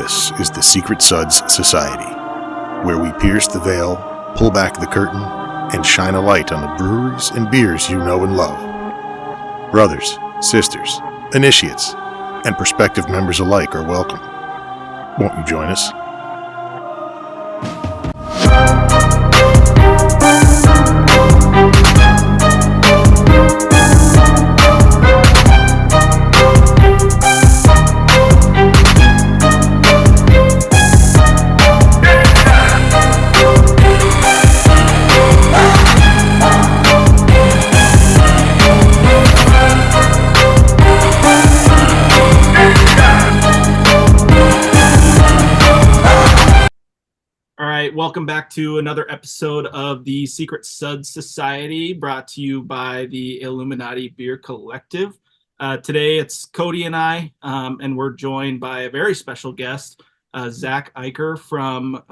This is the Secret Suds Society, where we pierce the veil, pull back the curtain, and shine a light on the breweries and beers you know and love. Brothers, sisters, initiates, and prospective members alike are welcome. Won't you join us? Welcome back to another episode of the Secret Suds Society, brought to you by the Illuminati Beer Collective. Today it's Cody and I, and we're joined by a very special guest, Zach Eicher from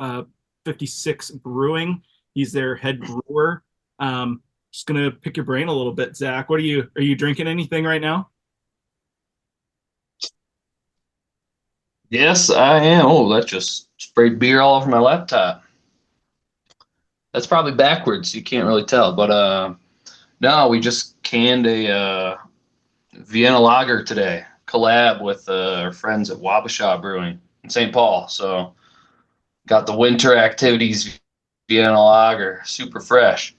56 Brewing. He's their head brewer. Just gonna pick your brain a little bit, Zach. Are you drinking anything right now? Yes, I am. Oh, that just sprayed beer all over my laptop. That's probably backwards. You can't really tell. But no, we just canned a Vienna lager today. Collab with our friends at Wabasha Brewing in St. Paul. So got the winter activities Vienna lager. Super fresh.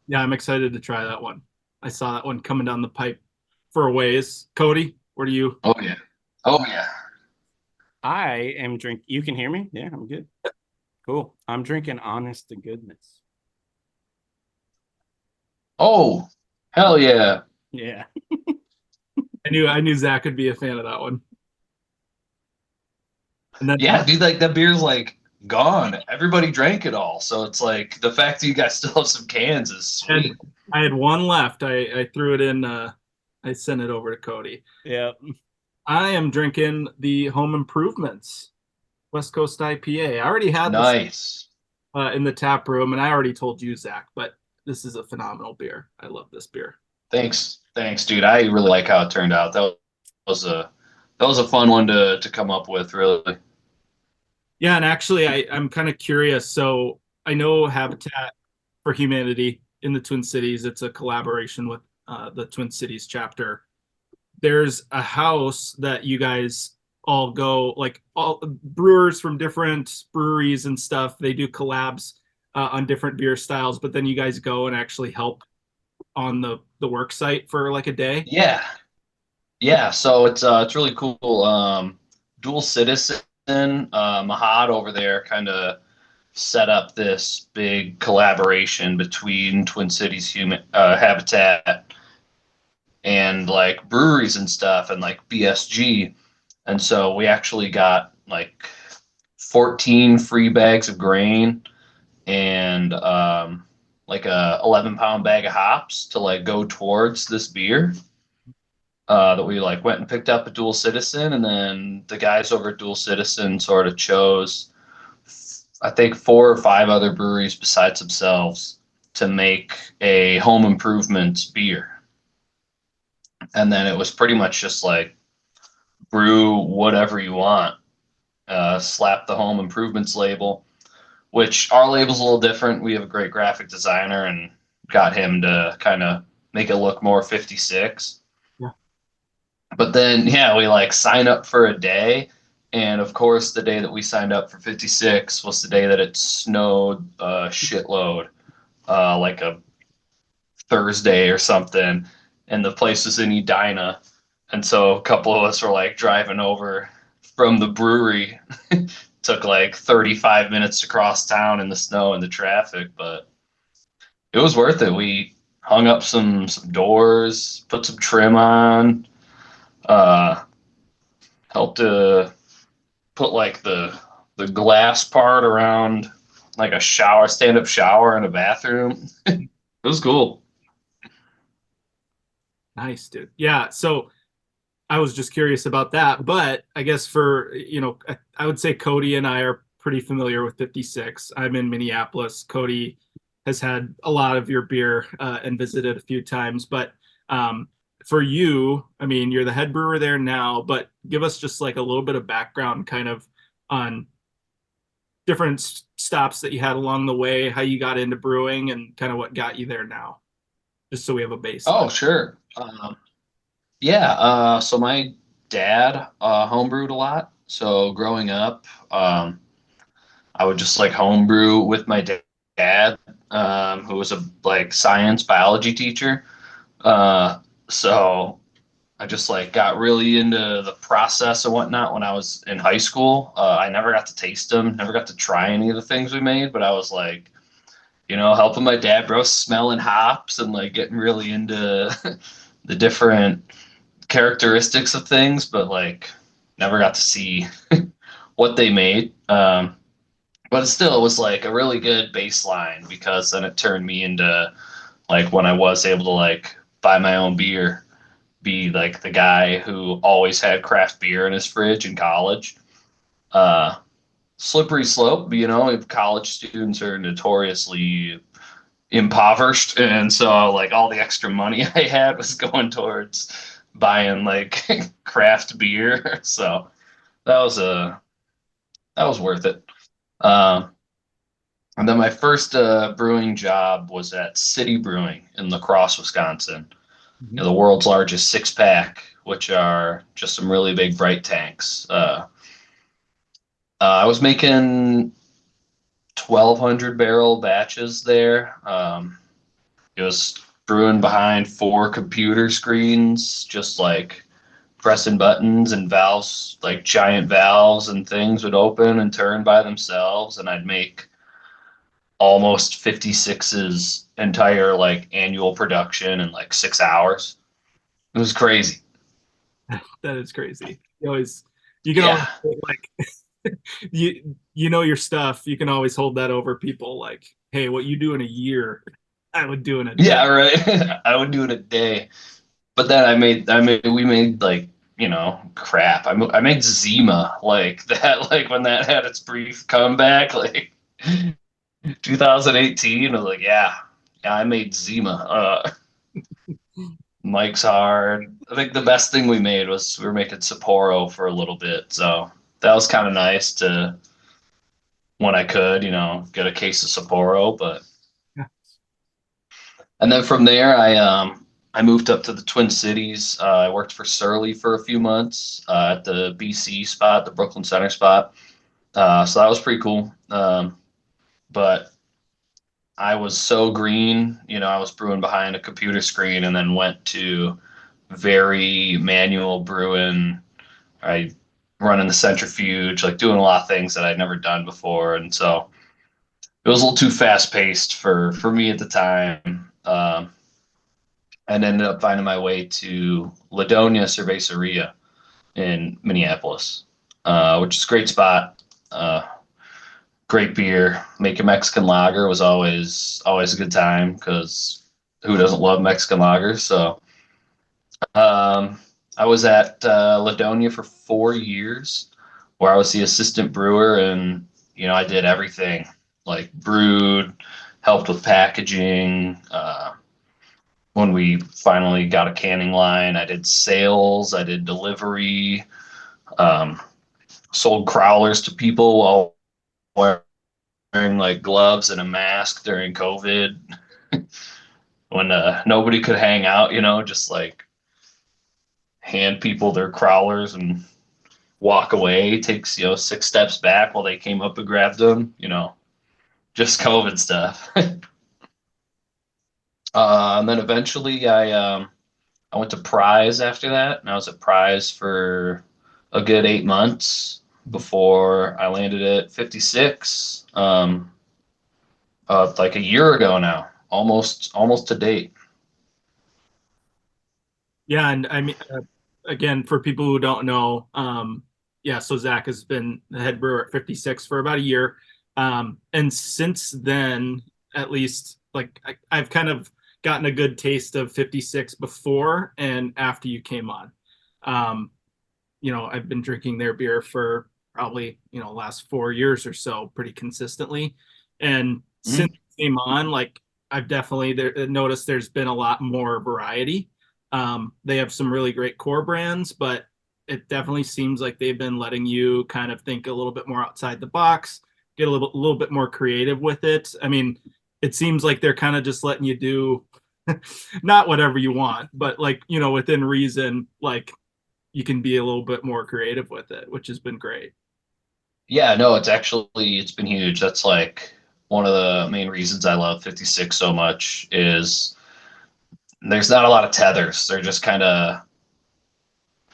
Yeah, I'm excited to try that one. I saw that one coming down the pipe for a ways. Cody, what are you? Oh, yeah. Oh, yeah. I am drinking. You can hear me? Yeah, I'm good. Cool. I'm drinking Honest to Goodness. Oh, hell yeah. Yeah. I knew Zach would be a fan of that one. And then, yeah, dude, like that beer's like gone. Everybody drank it all. So it's like the fact that you guys still have some cans is sweet. I had one left. I threw it in. I sent it over to Cody. Yeah. I am drinking the Home Improvements West Coast IPA. I already had this in the tap room, and I already told you, Zach, but this is a phenomenal beer. I love this beer. Thanks, dude. I really like how it turned out. That was a fun one to come up with, really. Yeah, and actually, I'm kind of curious. So I know Habitat for Humanity in the Twin Cities. It's a collaboration with the Twin Cities chapter. There's a house that you guys all go, like all brewers from different breweries and stuff. They do collabs on different beer styles, but then you guys go and actually help on the work site for like a day. Yeah. So it's really cool. Dual Citizen, Mahad over there kind of set up this big collaboration between Twin Cities Habitat and like breweries and stuff, and like BSG. And so we actually got like 14 free bags of grain and like a 11-pound bag of hops to like go towards this beer that we like went and picked up at Dual Citizen. And then the guys over at Dual Citizen sort of chose, I think, 4 or 5 other breweries besides themselves to make a home improvement beer. And then it was pretty much just like brew whatever you want, slap the home improvements label, which our label's a little different. We have a great graphic designer and got him to kind of make it look more 56. Yeah. But then, yeah, we like sign up for a day. And of course, the day that we signed up for 56 was the day that it snowed a shitload, like a Thursday or something. And the place was in Edina. And so a couple of us were like driving over from the brewery. Took like 35 minutes to cross town in the snow and the traffic, but it was worth it. We hung up some doors, put some trim on, helped to put like the glass part around like a stand-up shower in a bathroom. It was cool. Nice, dude. Yeah. So I was just curious about that, but I guess I would say Cody and I are pretty familiar with 56. I'm in Minneapolis. Cody has had a lot of your beer and visited a few times, but for you, I mean, you're the head brewer there now, but give us just like a little bit of background, kind of on different stops that you had along the way, how you got into brewing, and kind of what got you there now, just so we have a baseline. Oh, sure. Yeah. So my dad homebrewed a lot. So growing up, I would just like homebrew with my dad, who was a like science biology teacher. Uh, so I just like got really into the process and whatnot when I was in high school. I never got to taste them, never got to try any of the things we made, but I was like, helping my dad bro, smelling hops and like getting really into the different characteristics of things, but like never got to see what they made. But it still was like a really good baseline because then it turned me into like when I was able to like buy my own beer, be like the guy who always had craft beer in his fridge in college. Uh, Slippery slope, if college students are notoriously impoverished, and so like all the extra money I had was going towards buying like craft beer. So that was that was worth it. Um, and then my first brewing job was at City Brewing in La Crosse, Wisconsin. The world's largest six pack, which are just some really big bright tanks. I was making 1,200 barrel batches there. It was brewing behind four computer screens, just like pressing buttons, and valves, like giant valves and things would open and turn by themselves. And I'd make almost 56's entire like annual production in like 6 hours. It was crazy. That is crazy. You can Yeah. always like you know your stuff. You can always hold that over people. Like, hey, what you do in a year, I would do in a day. Yeah, right. I would do it a day. But then we made like, crap. I made Zima like that, like when that had its brief comeback, like 2018. I was like, yeah, I made Zima. Mike's Hard. I think the best thing we made was we were making Sapporo for a little bit. So that was kind of nice to, when I could, get a case of Sapporo. But and then from there, I moved up to the Twin Cities. I worked for Surly for a few months at the BC spot, the Brooklyn Center spot. So that was pretty cool. But I was so green, I was brewing behind a computer screen and then went to very manual brewing. I running the centrifuge, like doing a lot of things that I'd never done before. And so it was a little too fast paced for me at the time. And ended up finding my way to Ladonia Cerveceria in Minneapolis, which is a great spot. Great beer. Making Mexican lager was always a good time because who doesn't love Mexican lager? So I was at Ladonia for 4 years, where I was the assistant brewer, and I did everything like brewed, helped with packaging. When we finally got a canning line, I did sales, I did delivery, um, sold crowlers to people while wearing like gloves and a mask during COVID when nobody could hang out, just like hand people their crowlers and walk away, takes, 6 steps back while they came up and grabbed them, just COVID stuff. And then eventually I went to Prize after that, and I was at Prize for a good 8 months before I landed at 56, like a year ago now, almost to date. Yeah, and I mean, again, for people who don't know, yeah, so Zach has been the head brewer at 56 for about a year, and since then, at least, like I've kind of gotten a good taste of 56 before and after you came on. I've been drinking their beer for probably last 4 years or so, pretty consistently, and since you came on, like I've definitely noticed there's been a lot more variety. They have some really great core brands, but it definitely seems like they've been letting you kind of think a little bit more outside the box, get a little bit more creative with it. I mean, it seems like they're kind of just letting you do not whatever you want, but like, within reason, like you can be a little bit more creative with it, which has been great. Yeah, no, it's been huge. That's like one of the main reasons I love 56 so much is there's not a lot of tethers. They're just kind of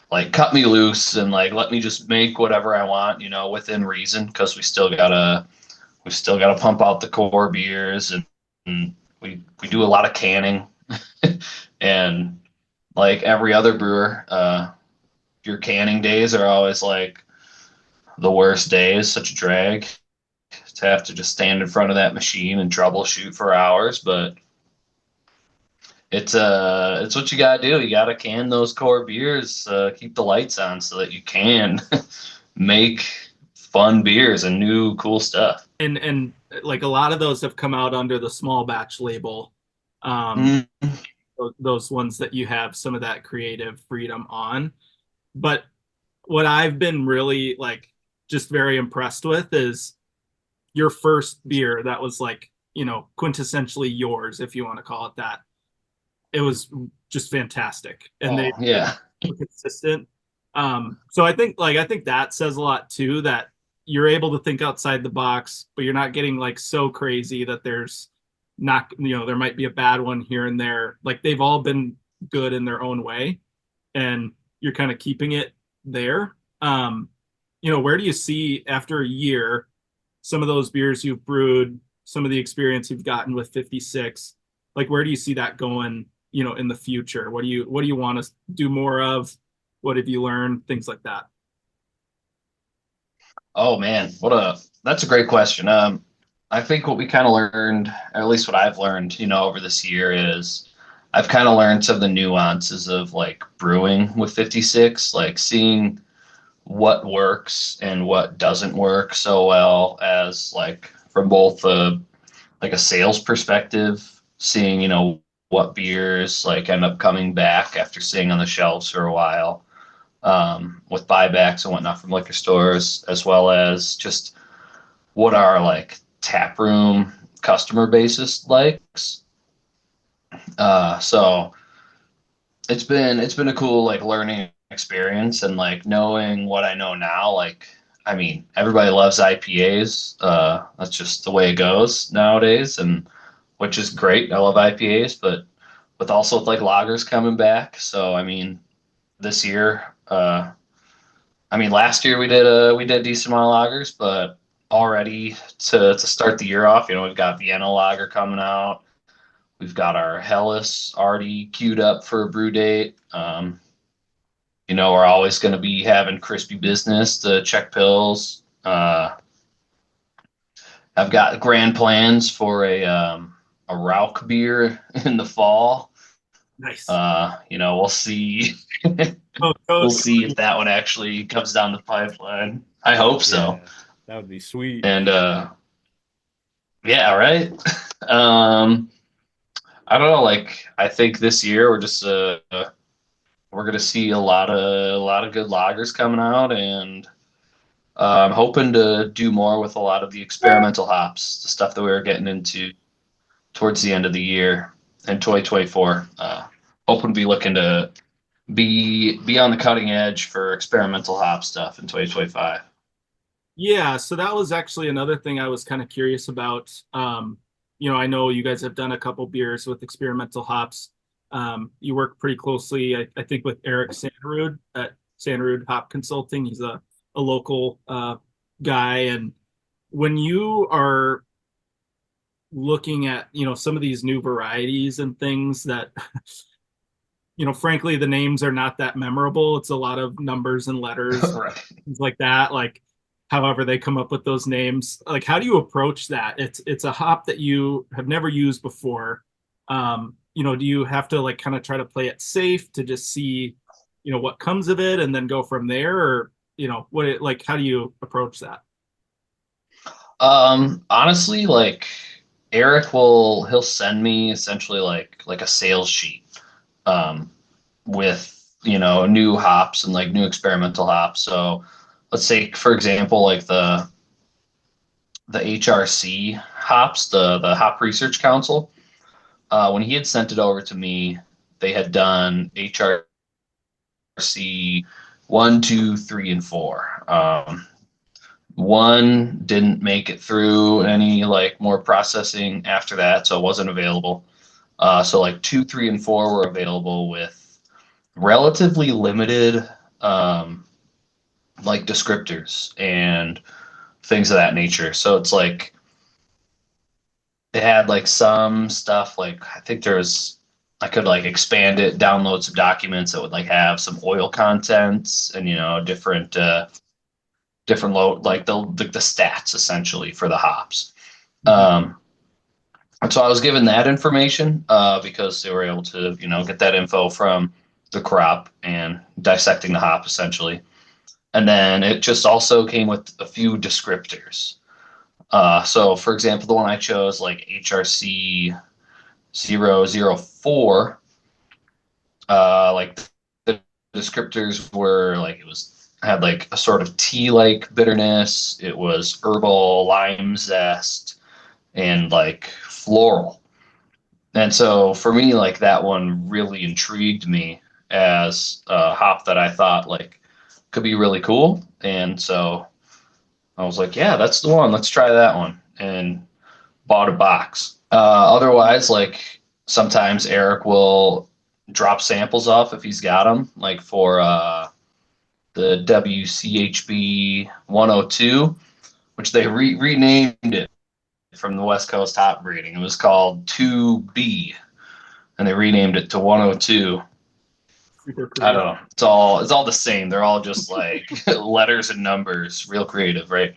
like cut me loose and like let me just make whatever I want, within reason, because we still gotta pump out the core beers, and we do a lot of canning. And like every other brewer, your canning days are always like the worst days, such a drag to have to just stand in front of that machine and troubleshoot for hours. But it's what you gotta do. You gotta can those core beers, keep the lights on so that you can make fun beers and new cool stuff. And like a lot of those have come out under the small batch label. Mm. Those ones that you have some of that creative freedom on. But what I've been really like just very impressed with is your first beer that was like, quintessentially yours, if you want to call it that. It was just fantastic. And Oh, yeah. were consistent. So I think that says a lot too, that you're able to think outside the box, but you're not getting like so crazy that there's not, there might be a bad one here and there. Like they've all been good in their own way, and you're kind of keeping it there. Where do you see after a year some of those beers you've brewed, some of the experience you've gotten with 56? Like where do you see that going, in the future? What do you want to do more of? What have you learned? Things like that. Oh man, that's a great question. I think what we kind of learned, or at least what I've learned, over this year is I've kind of learned some of the nuances of like brewing with 56, like seeing what works and what doesn't work so well, as like from both like a sales perspective, seeing, what beers like end up coming back after sitting on the shelves for a while, with buybacks and whatnot from liquor stores, as well as just what our like tap room customer basis likes. So it's been a cool like learning experience, and like knowing what I know now. Like, I mean, everybody loves IPAs. That's just the way it goes nowadays, and which is great. I love IPAs, but also with like lagers coming back. So I mean, this year, last year we did a decent amount of lagers, but already to start the year off, we've got Vienna lager coming out. We've got our Hellas already queued up for a brew date. We're always going to be having crispy business, the Czech Pills. I've got grand plans for a Rauk beer in the fall. Nice. We'll see. Oh, We'll see if that one actually comes down the pipeline. I hope so. Yeah, that would be sweet. And yeah, right. I don't know. Like, I think this year we're gonna see a lot of good lagers coming out, and I'm hoping to do more with a lot of the experimental hops, the stuff that we were getting into towards the end of the year in 2024. Hoping to be looking to be on the cutting edge for experimental hop stuff in 2025. Yeah, so that was actually another thing I was kind of curious about. I know you guys have done a couple beers with experimental hops. You work pretty closely, I think, with Eric Sanderud at Sanderud Hop Consulting. He's a local guy. And when you are looking at, some of these new varieties and things that, frankly, the names are not that memorable. It's a lot of numbers and letters, Right. things like that. Like, however they come up with those names. Like, how do you approach that? It's a hop that you have never used before. Do you have to like kind of try to play it safe to just see, what comes of it and then go from there? Or, how do you approach that? Honestly, like he'll send me essentially like a sales sheet, with new hops and like new experimental hops. So let's say, for example, like the HRC hops, the Hop Research Council. When he had sent it over to me, they had done HRC 1, 2, 3, and 4. One didn't make it through any like more processing after that, so it wasn't available. So like 2, 3, and 4 were available with relatively limited like descriptors and things of that nature. So it's like they had like some stuff like I could like expand it, download some documents that would like have some oil contents and different load like the stats essentially for the hops. And so I was given that information because they were able to get that info from the crop and dissecting the hop essentially. And then it just also came with a few descriptors. So for example, the one I chose, like HRC 004, like the descriptors were like had like a sort of tea-like bitterness. It was herbal, lime zest, and like floral. And so for me, like that one really intrigued me as a hop that I thought like could be really cool. And so I was like, yeah, that's the one. Let's try that one. And bought a box. Otherwise, like sometimes Eric will drop samples off if he's got them, like for the WCHB 102, which they renamed it from the West Coast hop breeding. It was called 2B, and they renamed it to 102. I don't know. It's all the same. They're all just like letters and numbers. Real creative, right?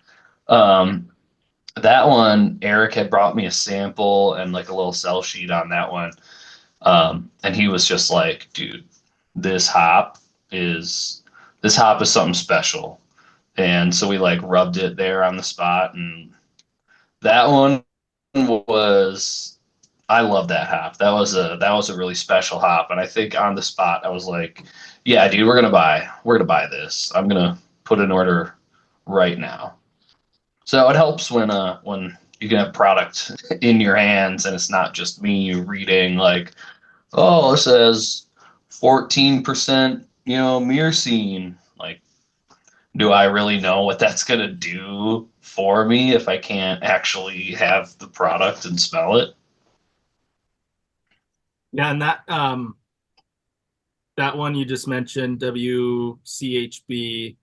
That one, Eric had brought me a sample and like a little sell sheet on that one. And he was just like, dude, this hop is something special. And so we like rubbed it there on the spot, and that one was, I love that hop. That was a really special hop. And I think on the spot I was like, yeah, dude, we're gonna buy this. I'm gonna put an order right now. So it helps when you can have product in your hands and it's not just me reading like, oh, it says 14%, myrcene. Like, do I really know what that's gonna do for me if I can't actually have the product and smell it? Yeah, and that one you just mentioned, WCHB,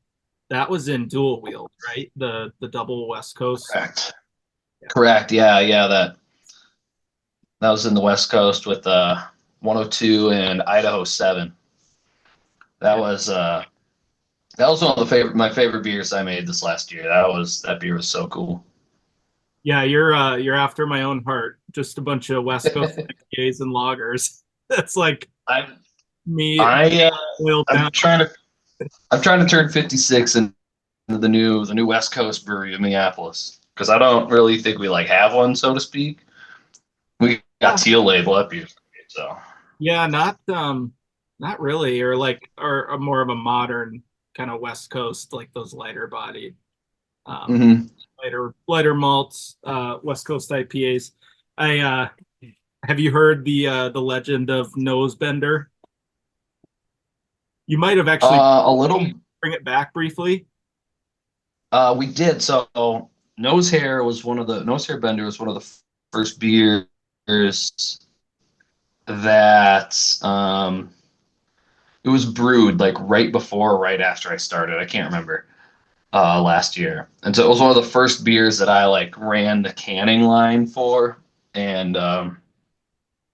that was in dual wheeled, right? The double West Coast. Correct. Yeah. Correct. Yeah. That was in the West Coast with 102 and Idaho 7. That was one of my favorite beers I made this last year. That beer was so cool. Yeah, you're after my own heart. Just a bunch of West Coast IPAs and lagers. That's like me. I'm trying to turn 56 into the new West Coast brewery in Minneapolis, because I don't really think we like have one, so to speak. We got Teal Label up here, so yeah, not really, or a more of a modern kind of West Coast, like those lighter bodied, lighter malts, West Coast IPAs. Have you heard the legend of Nosebender? You might have actually a little. Bring it back briefly. We did. So Nosehair Bender was one of the first beers that it was brewed like right before or right after I started. I can't remember, last year. And so it was one of the first beers that I like ran the canning line for. And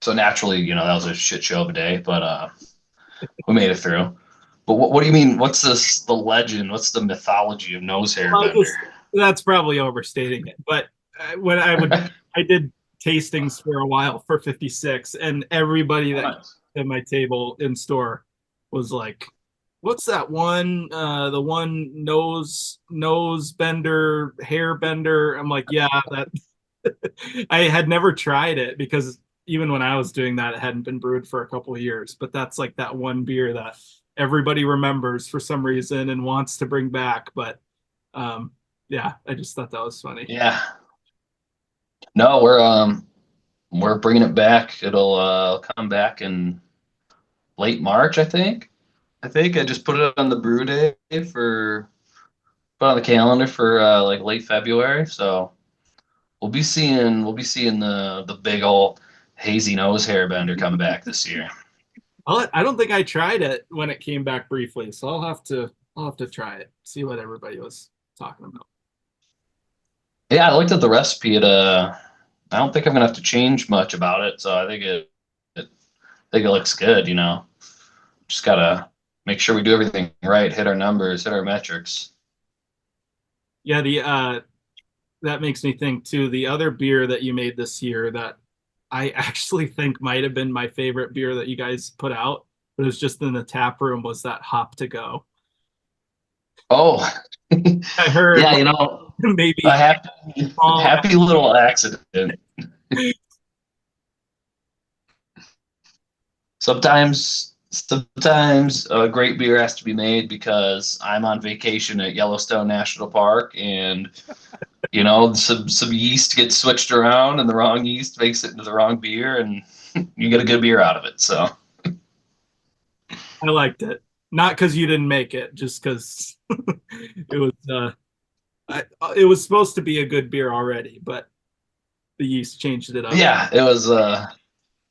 so naturally, that was a shit show of a day, but we made it through. But what do you mean? What's the legend? What's the mythology of Nosehair Bender? That's probably overstating it. But when I did tastings for a while for 56, and everybody that at my table in store was like, "What's that one? The one nose bender, hair bender?" I'm like, "Yeah, that." I had never tried it because even when I was doing that, it hadn't been brewed for a couple of years. But that's like that one beer that everybody remembers for some reason and wants to bring back. But yeah, I just thought that was funny. Yeah. No, we're bringing it back. It'll come back in late March, I think. I just put it on the brew day for put on the calendar for like late February. So we'll be seeing the big old hazy nose hair bender coming back this year. I don't think I tried it when it came back briefly, so I'll have to try it, see what everybody was talking about. Yeah, I looked at the recipe. I don't think I'm gonna have to change much about it. So I think it looks good. Just gotta make sure we do everything right, hit our numbers, hit our metrics. Yeah, the that makes me think too. The other beer that you made this year that I actually think might have been my favorite beer that you guys put out, but it was just in the tap room, was that Hop to Go. Oh, I heard yeah, maybe a small. happy little accident. Sometimes a great beer has to be made because I'm on vacation at Yellowstone National Park, and some yeast gets switched around, and the wrong yeast makes it into the wrong beer, and you get a good beer out of it. So I liked it, not because you didn't make it, just because it was it was supposed to be a good beer already, but the yeast changed it up. yeah, it was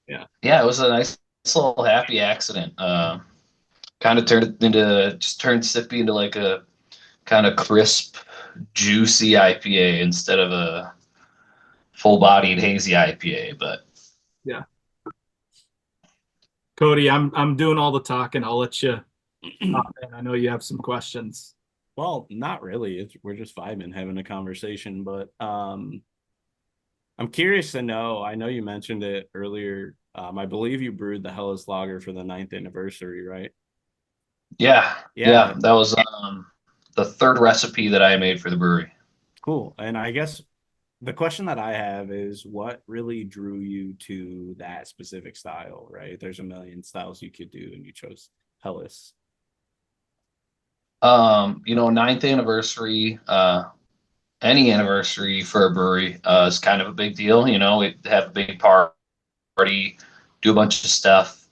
Yeah, it was a nice little happy accident. Kind of turned Sippy into like a kind of crisp, juicy IPA instead of a full-bodied hazy IPA. But yeah. Cody, I'm doing all the talking. I'll let you hop in. I know you have some questions. Well, not really. We're just vibing, having a conversation. But I'm curious to know. I know you mentioned it earlier. I believe you brewed the Hellas Lager for the 9th anniversary, right? yeah, Yeah. that was the third recipe that I made for the brewery. Cool. And I guess the question that I have is what really drew you to that specific style, right? There's a million styles you could do, and you chose Hellas. Ninth anniversary, any anniversary for a brewery is kind of a big deal. We have a big party, do a bunch of stuff.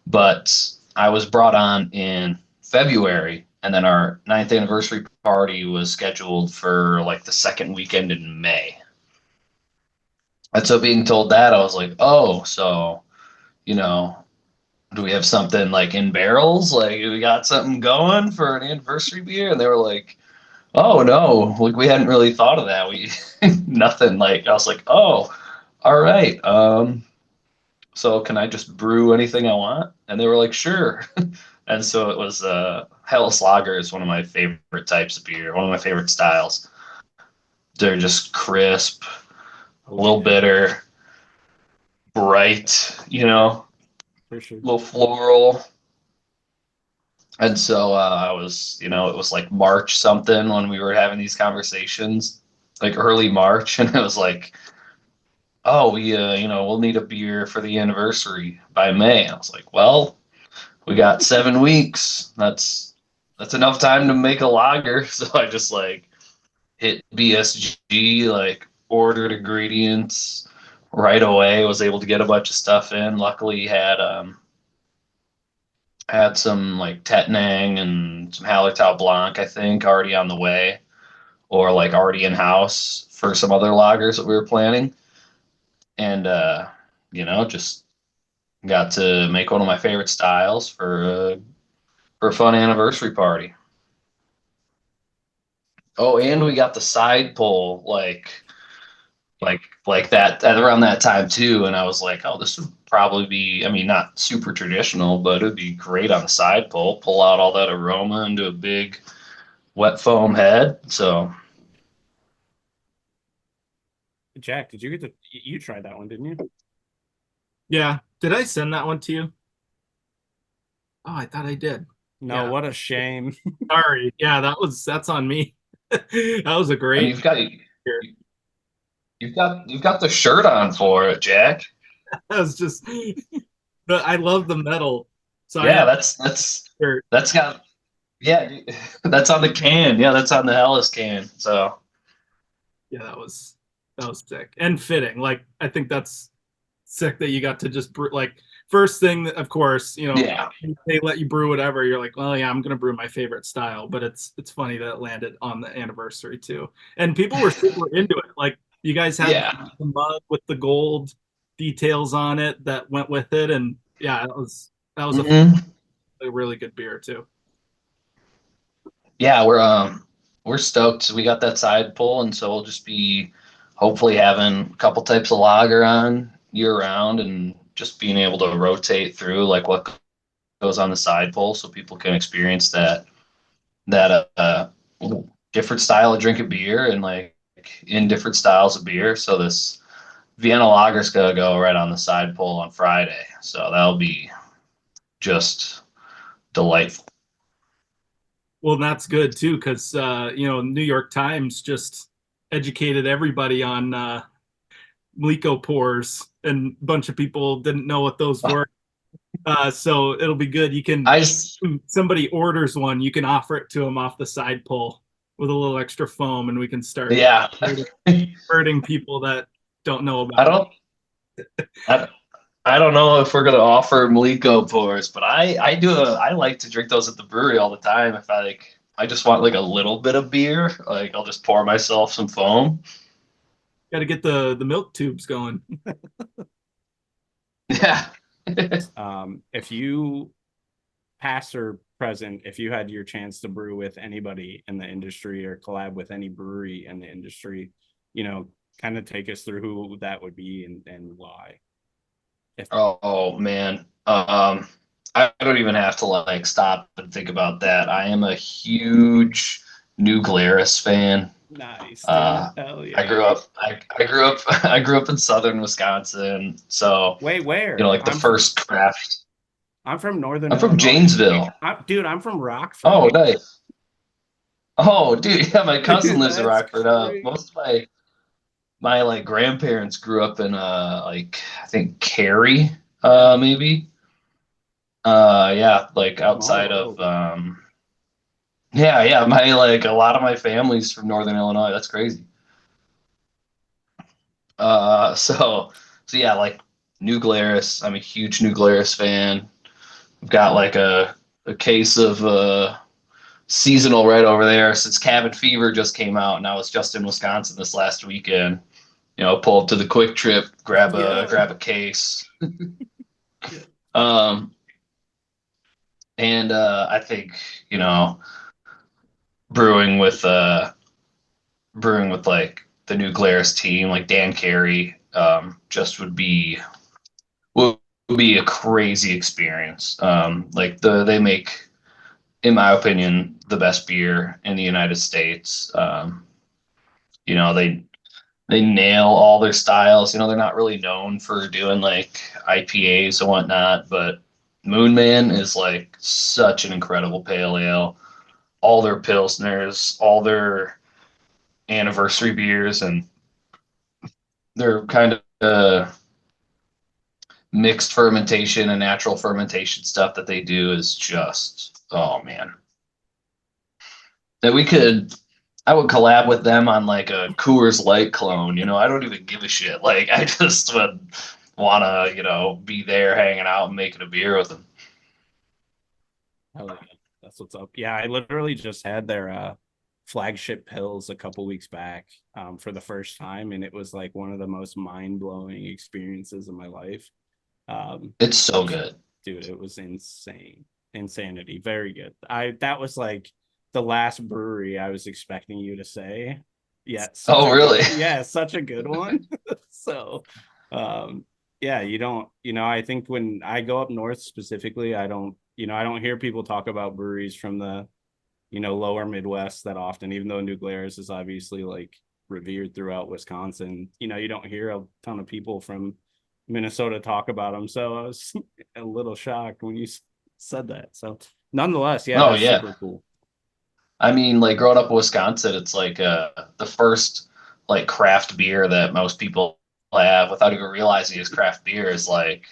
But I was brought on in February, and then our ninth anniversary party was scheduled for like the second weekend in May. And so being told that, I was like, oh, so, you know, do we have something like in barrels? Like, we got something going for an anniversary beer? And they were like, oh, no, like we hadn't really thought of that. We, nothing. Like, I was like, oh, all right. So can I just brew anything I want? And they were like, sure. And so it was Hellas Lager is one of my favorite types of beer, one of my favorite styles. They're just crisp, a little bitter, bright, For sure. a little floral. And so I was, it was like March something when we were having these conversations, like early March. And it was like, oh, we'll need a beer for the anniversary by May. I was like, well, we got 7 weeks. That's enough time to make a lager. So I just like hit BSG, like ordered ingredients right away. Was able to get a bunch of stuff in. Luckily, had some like Tettnang and some Hallertau Blanc, I think, already on the way, or like already in house for some other lagers that we were planning. And just got to make one of my favorite styles for a fun anniversary party. Oh, and we got the side pull like that at around that time too. And I was like, oh, this would probably be, I mean, not super traditional, but it'd be great on the side pull. Pull out all that aroma into a big wet foam head. So Jack, did you get to you tried that one, didn't you? Yeah. Did I send that one to you? Oh, I thought I did. No, Yeah. what a shame. Sorry. Yeah, that's on me. That was a and great you've got the shirt on for it, Jack. that was just but I love the metal. So Yeah, I that's got yeah, that's on the can. Yeah, that's on the Hellas can. So yeah, that was sick and fitting. Like I think that's sick that you got to just brew like first thing of course, yeah, they let you brew whatever. You're like, well, yeah, I'm gonna brew my favorite style. But it's funny that it landed on the anniversary too. And people were super into it. Like you guys had yeah. the mug with the gold details on it that went with it. And yeah, that was Hmm. a really good beer too. Yeah, we're stoked. We got that side pull, and so we'll just be hopefully having a couple types of lager on year round, and just being able to rotate through like what goes on the side pull, so people can experience that different style of drinking beer and like in different styles of beer. So this Vienna lager's gonna go right on the side pull on Friday, so that'll be just delightful. Well, that's good too, because New York Times just educated everybody on Glico pores, and a bunch of people didn't know what those were. So it'll be good. You can I somebody orders one, you can offer it to them off the side pull with a little extra foam, and we can start yeah. hurting people that don't know I about it. don't I, I don't know if we're gonna offer Maliko pours, but I like to drink those at the brewery all the time. If I just want like a little bit of beer, like I'll just pour myself some foam. Got to get the milk tubes going. Yeah. If you past or present, if you had your chance to brew with anybody in the industry or collab with any brewery in the industry, kind of take us through who that would be and why. Oh man. I don't even have to like stop and think about that. I am a huge New Glarus fan. Nice, dude. Uh, Hell yeah. I grew up in southern Wisconsin. So, Wait, where? like the first craft. I'm from Northern I'm from Illinois. Janesville. Dude, I'm from Rockford. Oh, nice. Oh, dude, yeah, my cousin lives in That's Rockford. great. Most of my like grandparents grew up in like I think Cary, maybe. Yeah, like Small outside of world. yeah, my like a lot of my family's from Northern Illinois. That's crazy. So yeah, like New Glarus. I'm a huge New Glarus fan. I've got like a case of seasonal right over there since Cabin Fever just came out, and I was just in Wisconsin this last weekend. Pull up to the Quick Trip, grab a case. Um, and I think you know brewing with like the New Glarus team, like Dan Carey, just would be a crazy experience. Like they make, in my opinion, the best beer in the United States. You know, they nail all their styles. They're not really known for doing like IPAs and whatnot, but Moon Man is like such an incredible pale ale. All their pilsners, all their anniversary beers, and their kind of mixed fermentation and natural fermentation stuff that they do is just, oh man. That I would collab with them on like a Coors Light clone. I don't even give a shit. Like I just would wanna, be there hanging out and making a beer with them. Hell yeah. That's what's up. Yeah, I literally just had their flagship pills a couple weeks back for the first time, and it was like one of the most mind-blowing experiences of my life. It's so good. Dude, it was insane. Insanity. Very good. That was like the last brewery I was expecting you to say. Yeah. Oh, really? Yeah, such a good one. So yeah, you don't, I think when I go up north specifically, I don't hear people talk about breweries from the, lower Midwest that often, even though New Glarus is obviously like revered throughout Wisconsin. You don't hear a ton of people from Minnesota talk about them. So I was a little shocked when you said that. So nonetheless, yeah, Oh that's yeah. super cool. I mean, like growing up in Wisconsin, it's like the first like craft beer that most people have without even realizing is craft beer is like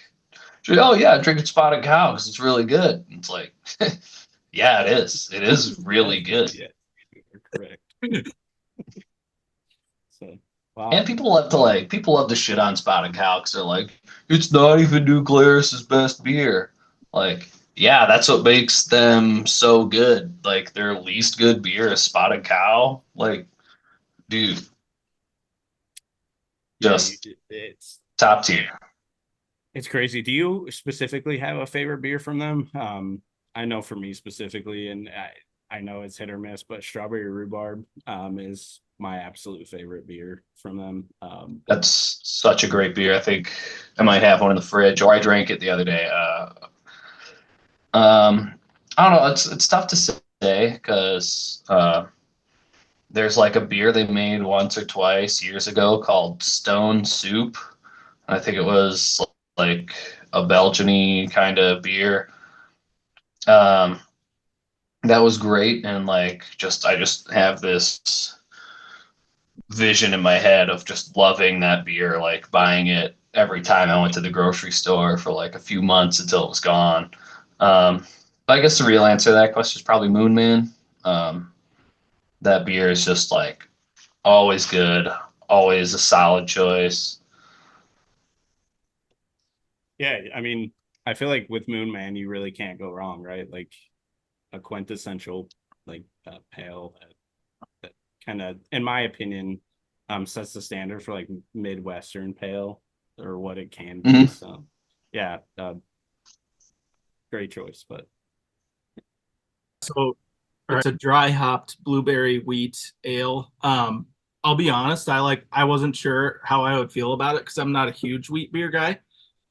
She's like, oh yeah, I'm drinking Spotted Cow because it's really good. And it's like, yeah, it is. It is really good. Yeah, you're correct. So, wow. And people love to shit on Spotted Cow because they're like, it's not even New Glarus's best beer. Like, yeah, that's what makes them so good. Like their least good beer is Spotted Cow. Like, dude, Yeah, just it's top tier. crazy. Do you specifically have a favorite beer from them? I know for me specifically, and I know it's hit or miss, but strawberry rhubarb is my absolute favorite beer from them. That's such a great beer. I think I might have one in the fridge, or I drank it the other day. I don't know. It's tough to say because there's like a beer they made once or twice years ago called Stone Soup. I think it was like a Belgian-y kind of beer. Um, that was great, and like just I just have this vision in my head of just loving that beer, like buying it every time I went to the grocery store for like a few months until it was gone. But I guess the real answer to that question is probably Moon Man. That beer is just like always good, always a solid choice. Yeah, I mean, I feel like with Moon Man, you really can't go wrong, right? Like a quintessential like pale that kind of, in my opinion, sets the standard for like Midwestern pale or what it can be. Mm-hmm. So, yeah, great choice. But So it's a dry hopped blueberry wheat ale. I'll be honest, I wasn't sure how I would feel about it because I'm not a huge wheat beer guy,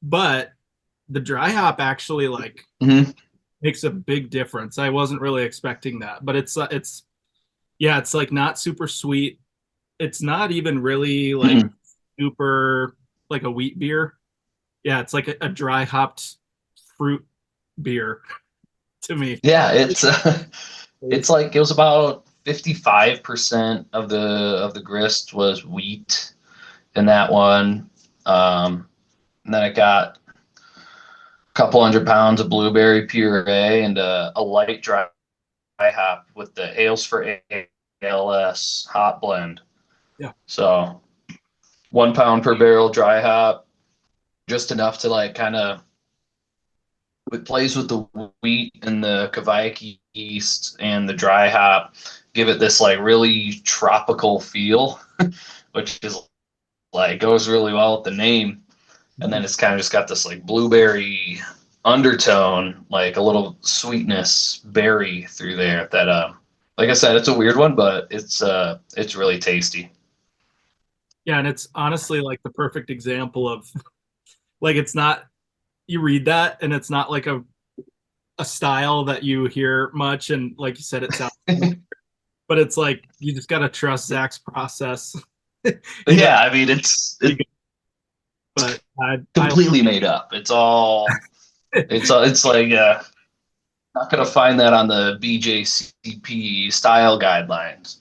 but the dry hop actually like Mm-hmm. makes a big difference. I wasn't really expecting that, but it's yeah, it's like not super sweet. It's not even really like Mm-hmm. super like a wheat beer. Yeah, it's like a dry hopped fruit beer to me. Yeah, it's like it was about 55% of the grist was wheat in that one. And then I got a couple 100 pounds of blueberry puree and a light dry hop with the Ales for ALS hop blend. Yeah. So 1 pound per barrel dry hop, just enough to like kind of it plays with the wheat and the Kavayaki yeast and the dry hop, give it this like really tropical feel, which is like goes really well with the name. And then it's kind of just got this like blueberry undertone, like a little sweetness berry through there that like I said, it's a weird one, but it's really tasty. Yeah, and it's honestly like the perfect example of like it's not you read that and it's not like a style that you hear much and like you said it sounds but it's like you just gotta trust Zach's process. You know, Yeah, I mean it's but I completely made up. It's like not gonna find that on the BJCP style guidelines.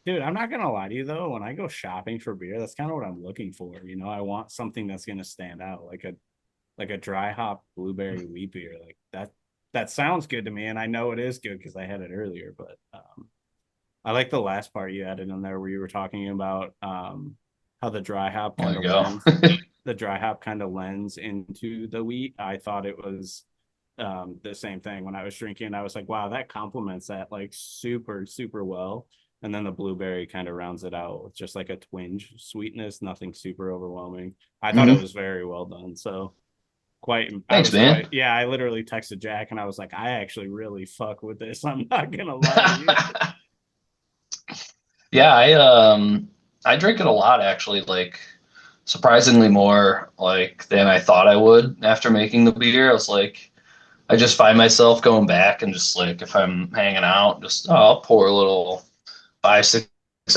dude, I'm not gonna lie to you though. When I go shopping for beer, that's kind of what I'm looking for. You know, I want something that's gonna stand out, like a dry hop blueberry wheat beer. Like that sounds good to me, and I know it is good because I had it earlier. But I like the last part you added in there where you were talking about how the dry hop There kind you of go. lends into the wheat. I thought it was the same thing when I was drinking. I was like, wow, that complements that like super, super well. And then the blueberry kind of rounds it out with just like a twinge sweetness, nothing super overwhelming. I thought it Mhm. was very well done. So Thanks, man. yeah, I literally texted Jack and I was like, I actually really fuck with this. I'm not gonna lie to you. Yeah, I drink it a lot actually, like surprisingly more like than I thought I would after making the beer. I was like I just find myself going back and just like if I'm hanging out, just I'll pour a little 5, 6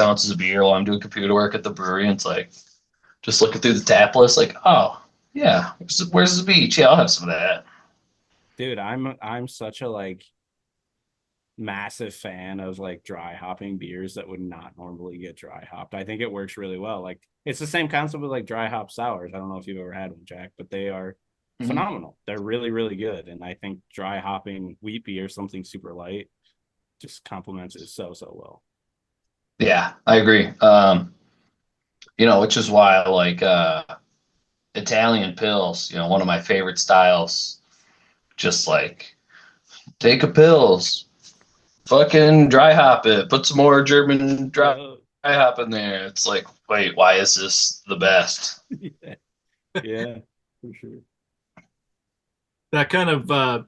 ounces of beer while I'm doing computer work at the brewery. And it's like just looking through the tap list, like, oh yeah, where's the beach? Yeah, I'll have some of that. Dude, I'm such a like massive fan of like dry hopping beers that would not normally get dry hopped. I think it works really well. Like it's the same concept with like dry hop sours. I don't know if you've ever had one, Jack, but phenomenal. They're really, really good. And I think dry hopping wheat beer, something super light, just complements it so well. Yeah, I agree. Which is why I like Italian pills, one of my favorite styles. Just like take a pills, fucking dry hop it, put some more German dry hop in there. It's like, wait, why is this the best? Yeah, for sure. That kind of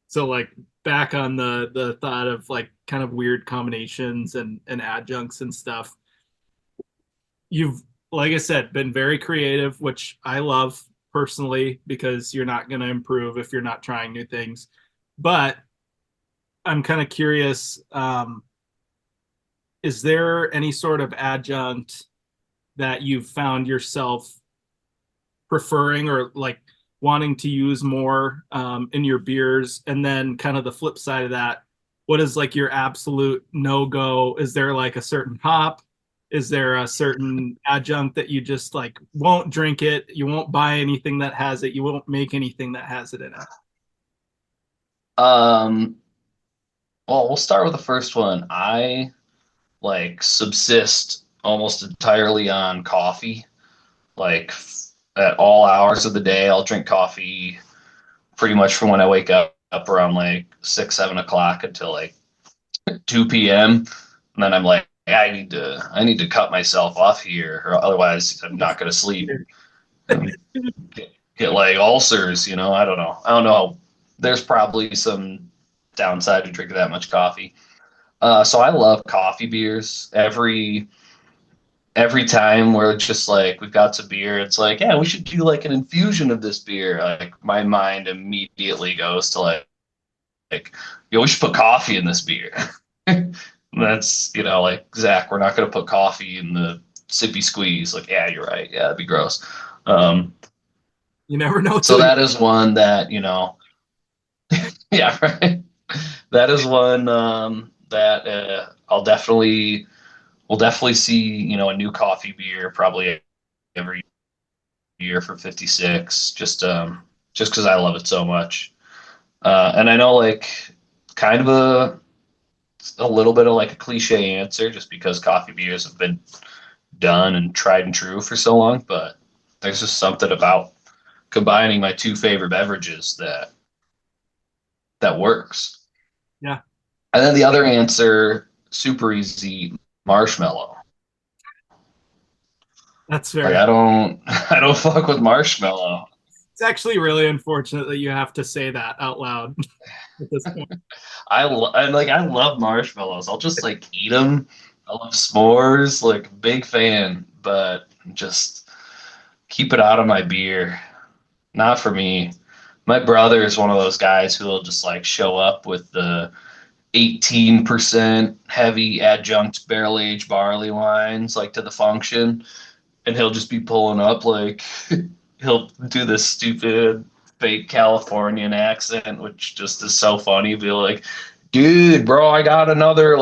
so like back on the thought of like kind of weird combinations and adjuncts and stuff. You've, like I said, been very creative, which I love personally because you're not going to improve if you're not trying new things. But I'm kind of curious, is there any sort of adjunct that you've found yourself preferring or like wanting to use more in your beers? And then kind of the flip side of that, what is like your absolute no-go? Is there like a certain hop? Is there a certain adjunct that you just like won't drink it? You won't buy anything that has it. You won't make anything that has it in it. Well, we'll start with the first one. I like subsist almost entirely on coffee. Like at all hours of the day, I'll drink coffee pretty much from when I wake up around like 6, 7 o'clock until like 2 p.m. And then I'm like, I need to cut myself off here, or otherwise I'm not gonna sleep. And get like ulcers, I don't know. I don't know. There's probably some downside to drinking that much coffee. So I love coffee beers. Every time we're just like we've got some beer, it's like, yeah, we should do like an infusion of this beer. Like my mind immediately goes to like, we should put coffee in this beer. That's like, Zach, we're not going to put coffee in the sippy squeeze. Like, yeah, you're right. Yeah, that'd be gross. You never know. So that is one that yeah, right. That is one that we'll definitely see a new coffee beer probably every year for 56, just because I love it so much. And I know like kind of a little bit of like a cliche answer just because coffee beers have been done and tried and true for so long, but there's just something about combining my two favorite beverages that works. Yeah, And then the other answer, super easy, marshmallow. that's Like fair. I don't fuck with marshmallow. It's actually really unfortunate that you have to say that out loud at this point. I love marshmallows. I'll just like eat them. I love s'mores, like big fan, but just keep it out of my beer. Not for me. My brother is one of those guys who will just like show up with the 18% heavy adjunct barrel aged barley wines like to the function, and he'll just be pulling up like he'll do this stupid fake Californian accent, which just is so funny. Be like, dude, bro, I got another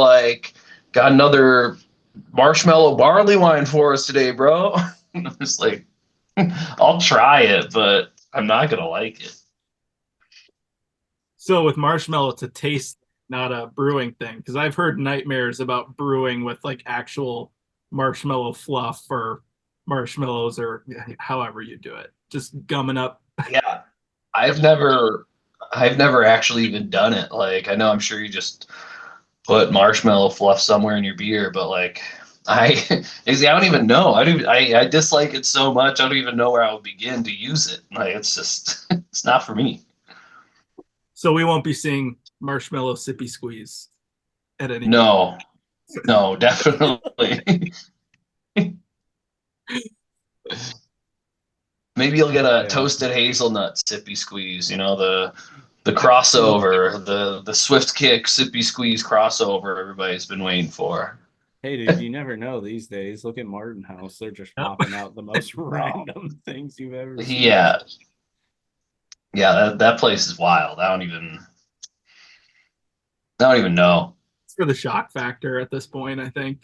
marshmallow barley wine for us today, bro. I'm just like, I'll try it, but I'm not gonna like it. So with marshmallow, it's a taste, not a brewing thing. Because I've heard nightmares about brewing with like actual marshmallow fluff or marshmallows or however you do it. Just gumming up. Yeah, I've never I've never actually even done it. Like I know I'm sure you just put marshmallow fluff somewhere in your beer, but like I I don't even know. I dislike it so much. I don't even know where I would begin to use it. Like it's just it's not for me. So we won't be seeing marshmallow sippy squeeze at any point. No, no, definitely. Maybe you'll get a toasted hazelnut sippy squeeze, the crossover, the swift kick sippy squeeze crossover everybody's been waiting for. Hey, dude, you never know these days. Look at Martin House. They're just popping out the most random things you've ever seen. Yeah. Yeah, that place is wild. I don't even know. It's for the shock factor at this point, I think.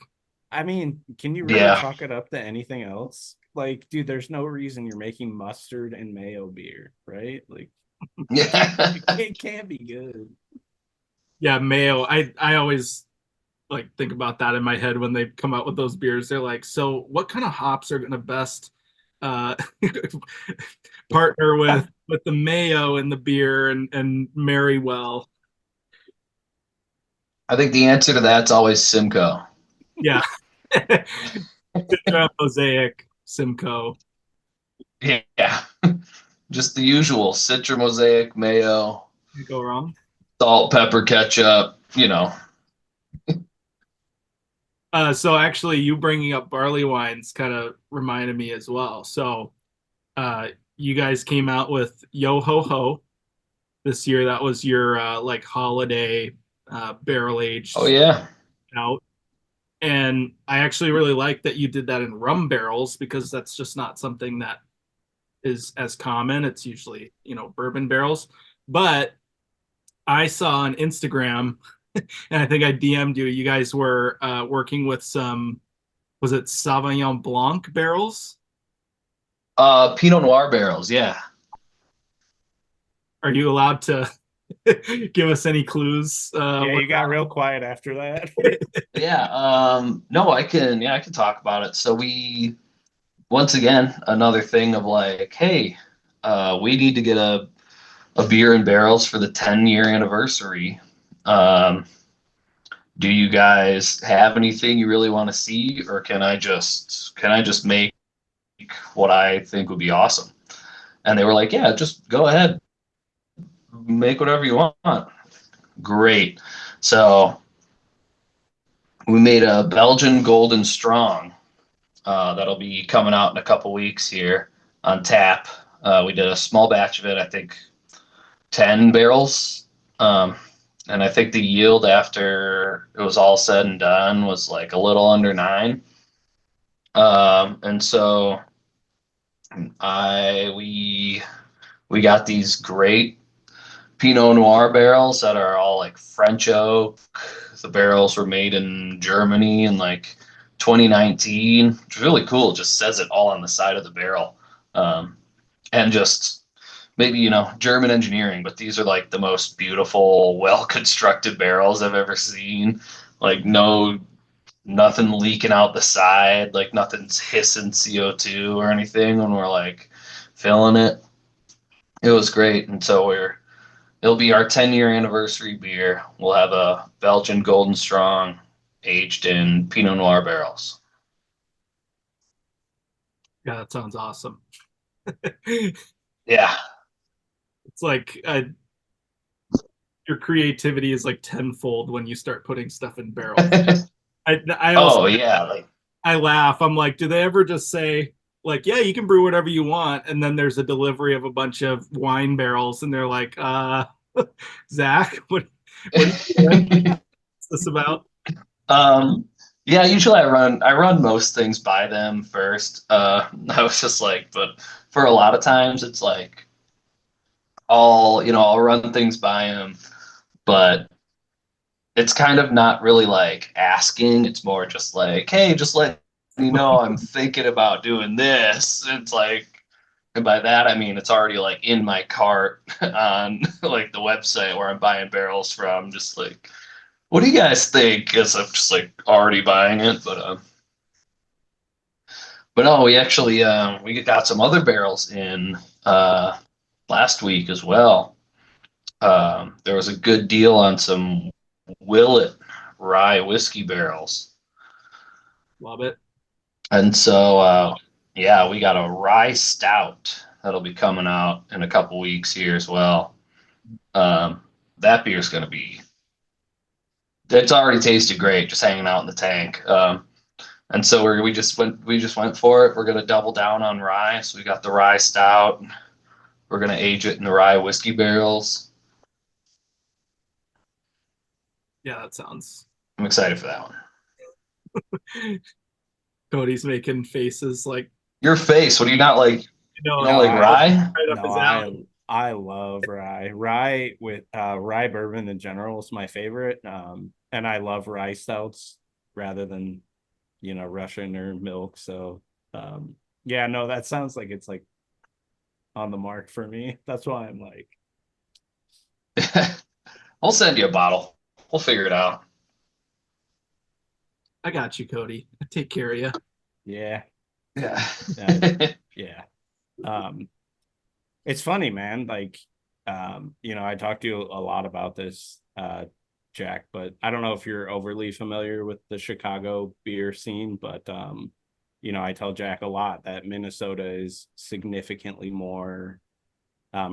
I mean, can you really Yeah. chalk it up to anything else? like, dude, there's no reason you're making mustard and mayo beer, right? Like, Yeah. it can't be good. Yeah, mayo. I always like think about that in my head when they come out with those beers. They're like, so what kind of hops are gonna best uh partner with the mayo in the beer and marry well? I think the answer to that's always Simcoe. Yeah. Citra, Mosaic, Simcoe. Yeah. Just the usual Citra, Mosaic, mayo, You go wrong. salt, pepper, ketchup, you know. So actually, you bringing up barley wines kind of reminded me as well. So, you guys came out with Yo Ho Ho this year. That was your like holiday barrel aged Oh yeah. out, and I actually really like that you did that in rum barrels because that's just not something that is as common. It's usually bourbon barrels, but I saw on Instagram, and I think I DM'd you. You guys were working with some, was it Sauvignon Blanc barrels? Pinot Noir barrels, yeah. Are you allowed to give us any clues? Yeah, you got real quiet after that. Yeah. No, I can talk about it. So we once again another thing of like, hey, we need to get a beer in barrels for the 10-year anniversary. Um, do you guys have anything you really want to see, or can I just make what I think would be awesome? And they were like, yeah, just go ahead, make whatever you want. Great. So we made a Belgian Golden Strong. That'll be coming out in a couple weeks here on tap. We did a small batch of it, I think 10 barrels. And I think the yield after it was all said and done was like a little under 9. And so we got these great Pinot Noir barrels that are all like French oak. The barrels were made in Germany in like 2019. It's really cool. It just says it all on the side of the barrel. And just maybe, German engineering, but these are like the most beautiful, well constructed barrels I've ever seen. Like, nothing leaking out the side, like nothing's hissing CO2 or anything when we're like filling it. It was great. And so it'll be our 10-year anniversary beer. We'll have a Belgian Golden Strong aged in Pinot Noir barrels. Yeah, that sounds awesome. Yeah. It's like your creativity is like tenfold when you start putting stuff in barrels. I also Oh yeah, like I laugh. I'm like, do they ever just say like, yeah, you can brew whatever you want, and then there's a delivery of a bunch of wine barrels, and they're like, Zach, what are you doing? What's this about? um yeah, usually I run most things by them first. I was just like, but for a lot of times it's like I'll run things by them, but it's kind of not really like asking. It's more just like, hey, just let me know I'm thinking about doing this. It's like, and by that I mean it's already like in my cart on like the website where I'm buying barrels from. Just like, what do you guys think? Because I'm just like already buying it, but no, we actually we got some other barrels in last week as well. There was a good deal on some Willet rye whiskey barrels. Love it. And so, yeah, we got a rye stout that'll be coming out in a couple weeks here as well. That beer's going to be, it's already tasted great just hanging out in the tank. And so we just went for it. We're going to double down on rye. So we got the rye stout. We're going to age it in the rye whiskey barrels. Yeah, that sounds. I'm excited for that one. Cody's making faces like, Your face, what do you not like? You don't no, like rye? right up No, his alley. I love rye. Rye with rye bourbon in general is my favorite. And I love rye stouts rather than Russian or milk. So Yeah, no, that sounds like it's like on the mark for me. That's why I'm like, We'll send you a bottle. We'll figure it out. I got you, Cody. I take care of you. yeah, Yeah. yeah. Um, it's funny, man. Like, I talked to you a lot about this, Jack, but I don't know if you're overly familiar with the Chicago beer scene, but I tell Jack a lot that Minnesota is significantly more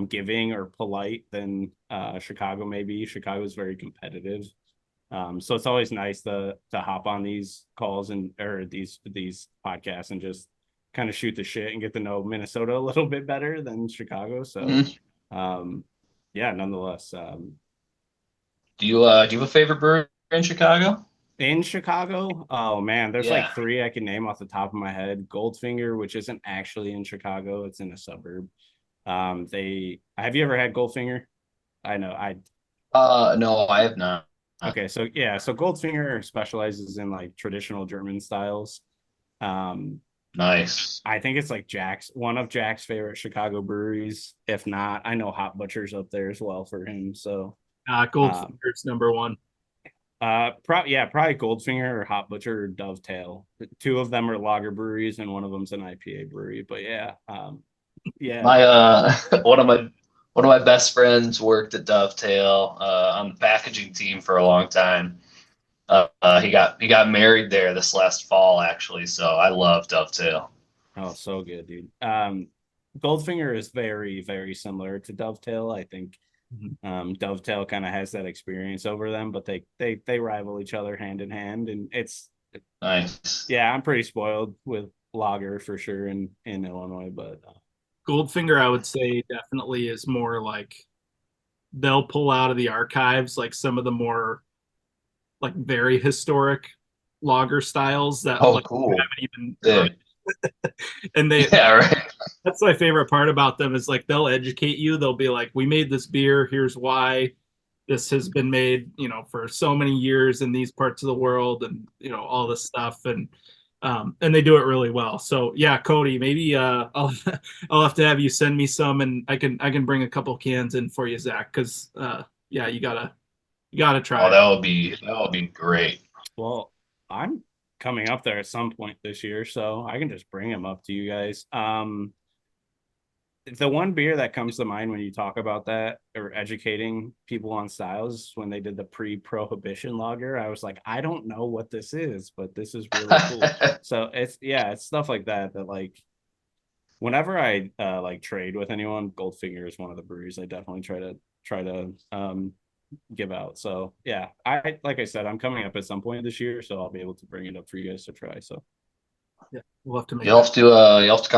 giving or polite than Chicago may be. Chicago is very competitive. So it's always nice to hop on these calls or these podcasts and just kind of shoot the shit and get to know Minnesota a little bit better than Chicago. So yeah, nonetheless. Do you have a favorite brewery in Chicago? In Chicago, oh man, there's Yeah. like three I can name off the top of my head. Goldfinger, which isn't actually in Chicago, it's in a suburb. They have you ever had Goldfinger? I know I No, I have not. Okay, so yeah, so Goldfinger specializes in like traditional German styles. Um, Nice. I think it's like one of Jack's favorite Chicago breweries. If not, I know Hot Butcher's up there as well for him. So, Goldfinger's number one. probably Goldfinger or Hot Butcher or Dovetail. Two of them are lager breweries, and one of them's an IPA brewery. But yeah, yeah, My one of my best friends worked at Dovetail on the packaging team for a long time. He got married there this last fall, actually. So I love Dovetail. oh, so good, dude. Goldfinger is very, very similar to Dovetail. I think Dovetail kind of has that experience over them, but they rival each other hand in hand, and it's Nice. yeah, I'm pretty spoiled with lager for sure in Illinois, but Goldfinger, I would say, definitely is more like they'll pull out of the archives like some of the more like very historic lager styles that Oh, like you cool. haven't even Yeah. heard. And Yeah, right. that's my favorite part about them is like they'll educate you. They'll be like, we made this beer, here's why. This has been made, for so many years in these parts of the world, and all this stuff, and they do it really well. So yeah, Cody, maybe I'll have to have you send me some, and I can bring a couple cans in for you, Zach, because yeah, you gotta try Oh, it. that would be great. well, I'm coming up there at some point this year, so I can just bring them up to you guys. The one beer that comes to mind when you talk about that or educating people on styles when they did the pre-prohibition lager, I was like, I don't know what this is, but this is really cool. So it's stuff like that like whenever I like trade with anyone, Goldfinger is one of the breweries I definitely try to give out. So yeah, I like I said, I'm coming up at some point this year, so I'll be able to bring it up for you guys to try. So Yeah, we'll have to make You'll that. have to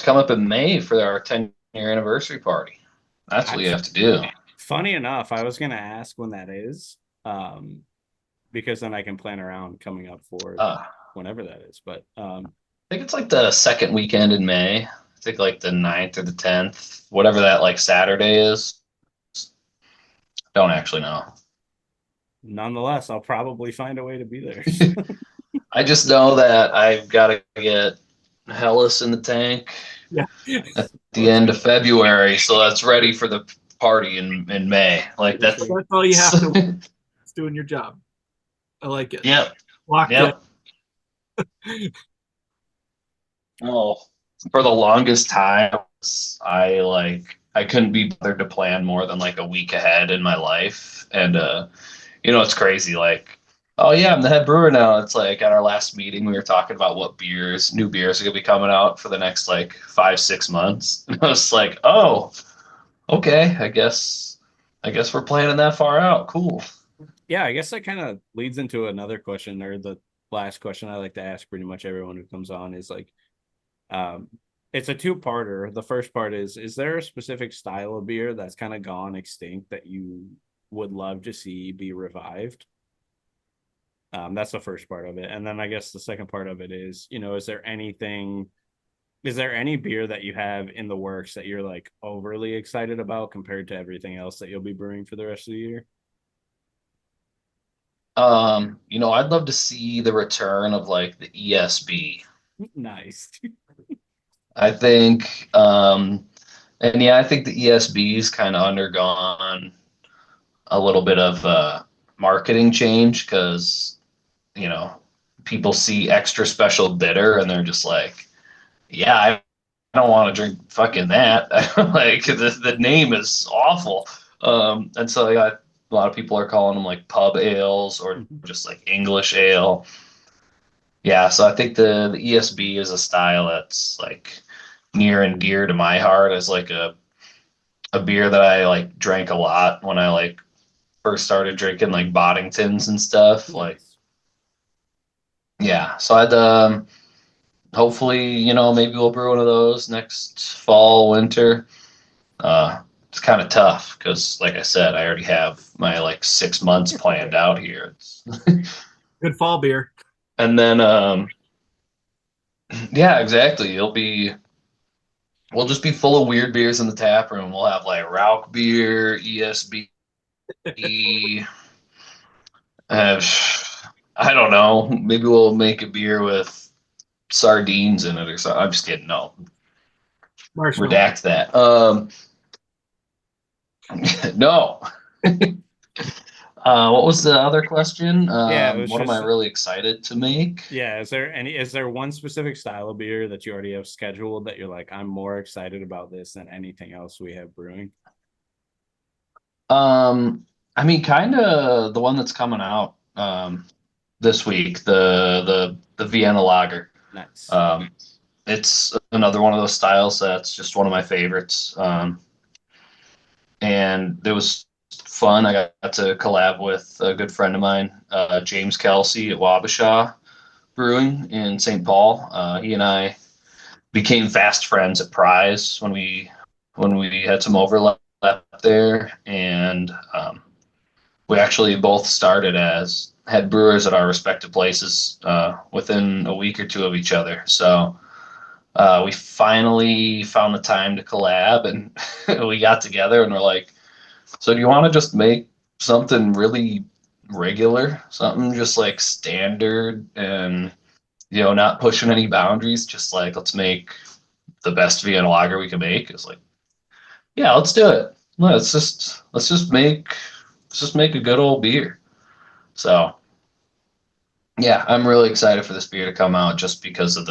come up in May for our 10-year anniversary party. That's what you have to do. funny enough, I was gonna ask when that is, because then I can plan around coming up for I whenever that is. But think it's like the second weekend in May. I think like the 9th or the 10th, whatever that like Saturday is. Don't actually know. nonetheless, I'll probably find a way to be there. I just know that I've got to get Hellas in the tank Yeah. at the end of February, so that's ready for the party in May. Like that's That's all you have to do. It's doing your job. I like it. Yep. Locked Yep. Oh, for the longest time, I couldn't be bothered to plan more than like a week ahead in my life, and it's crazy. Like, oh yeah, I'm the head brewer now. It's like at our last meeting, we were talking about what new beers are gonna be coming out for the next like 5-6 months. And I was like, oh, okay, I guess we're planning that far out. Cool. Yeah, I guess that kind of leads into another question, or the last question I like to ask pretty much everyone who comes on is like, um, it's a two-parter. The first part is there a specific style of beer that's kind of gone extinct that you would love to see be revived? That's the first part of it. And then I guess the second part of it is, is there any beer that you have in the works that you're like overly excited about compared to everything else that you'll be brewing for the rest of the year? I'd love to see the return of like the ESB. Nice. I think, and yeah, I think the ESB's kind of undergone a little bit of marketing change because, you know, people see extra special bitter and they're just like, yeah, I don't want to drink fucking that. Like the name is awful. And so yeah, a lot of people are calling them like pub ales or just like English ale. Yeah, so I think the ESB is a style that's like near and dear to my heart as like a beer that I like drank a lot when I like first started drinking like Boddingtons and stuff. Like, Nice. yeah, so I'd hopefully, you know, maybe we'll brew one of those next fall, winter. It's kind of tough because, like I said, I already have my like 6 months planned out here. Good fall beer. And then, yeah, exactly. We'll just be full of weird beers in the tap room. We'll have like Rauch beer, ESB. Uh, I don't know. Maybe we'll make a beer with sardines in it or something. I'm just kidding. No, Marshmallow. redact that. No. What was the other question? Yeah, it was What am I just really excited to make? yeah. Is there one specific style of beer that you already have scheduled that you're like, I'm more excited about this than anything else we have brewing? I mean, kind of the one that's coming out this week, the Vienna Lager. Nice. It's another one of those styles that's just one of my favorites. And it was fun. I got to collab with a good friend of mine, James Kelsey at Wabasha Brewing in St. Paul. He and I became fast friends at Prize when we had some overlap there, and we actually both started as head brewers at our respective places within a week or two of each other. So we finally found the time to collab, and we got together and we're like, so do you want to just make something really regular, something just like standard and, you know, not pushing any boundaries, just like let's make the best Vienna lager we can make? It's like, yeah, let's do it. Let's just make a good old beer. So yeah, I'm really excited for this beer to come out just because of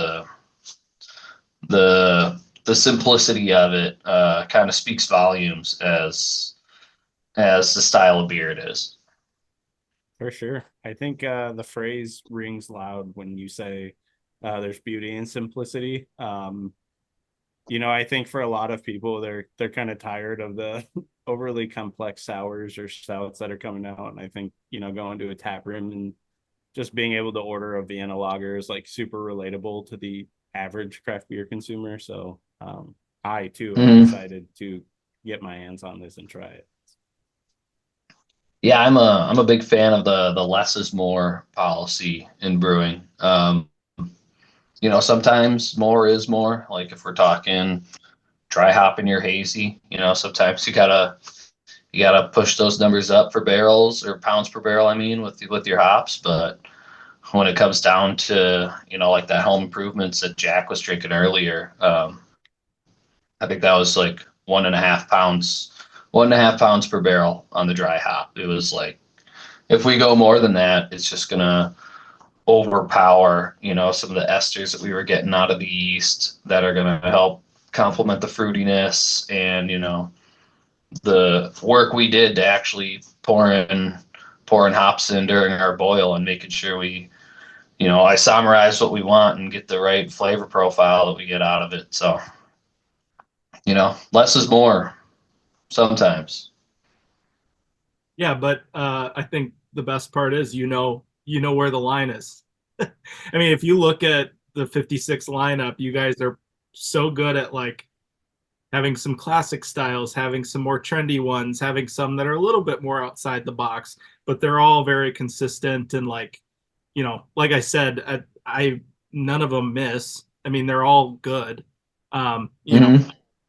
the simplicity of it. Kind of speaks volumes as the style of beer it is. For sure. I think the phrase rings loud when you say there's beauty in simplicity. You know, I think for a lot of people, they're kind of tired of the overly complex sours or stouts that are coming out. And I think, you know, going to a tap room and just being able to order a Vienna lager is like super relatable to the average craft beer consumer. So I too am excited to get my hands on this and try it. Yeah, I'm a big fan of the less is more policy in brewing. You know, sometimes more is more. Like if we're talking dry hopping your hazy, you know, sometimes you gotta push those numbers up for barrels or pounds per barrel. I mean, with your hops, but when it comes down to, you know, like that home improvements that Jack was drinking earlier, I think that was like 1.5 pounds, 1.5 pounds per barrel on the dry hop. It was like, if we go more than that, it's just gonna overpower, you know, some of the esters that we were getting out of the yeast that are gonna help complement the fruitiness and, you know, the work we did to actually pouring hops in during our boil and making sure we, you know, isomerize what we want and get the right flavor profile that we get out of it. So, you know, less is more sometimes. Yeah, but I think the best part is you know where the line is. I mean, if you look at the 56 lineup, you guys are so good at like having some classic styles, having some more trendy ones, having some that are a little bit more outside the box, but they're all very consistent and like, you know, like I said, I none of them miss. I mean, they're all good. You know,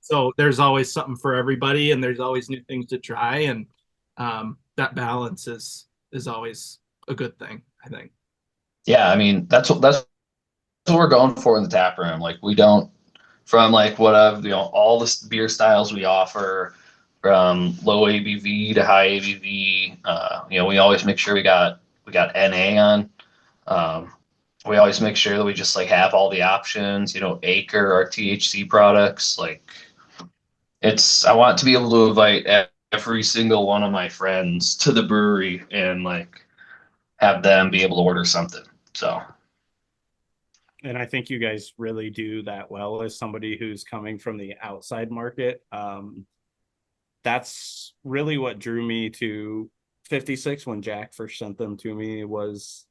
so there's always something for everybody, and there's always new things to try, and that balance is always a good thing, I think. Yeah, I mean that's what we're going for in the tap room. Like we don't, from like what I've, all the beer styles we offer, from low ABV to high ABV. We always make sure we got NA on. Um, we always make sure that we just like have all the options. Eicher, our THC products. Like I want to be able to invite every single one of my friends to the brewery and like have them be able to order something. So. And I think you guys really do that well as somebody who's coming from the outside market. That's really what drew me to 56 when Jack first sent them to me, was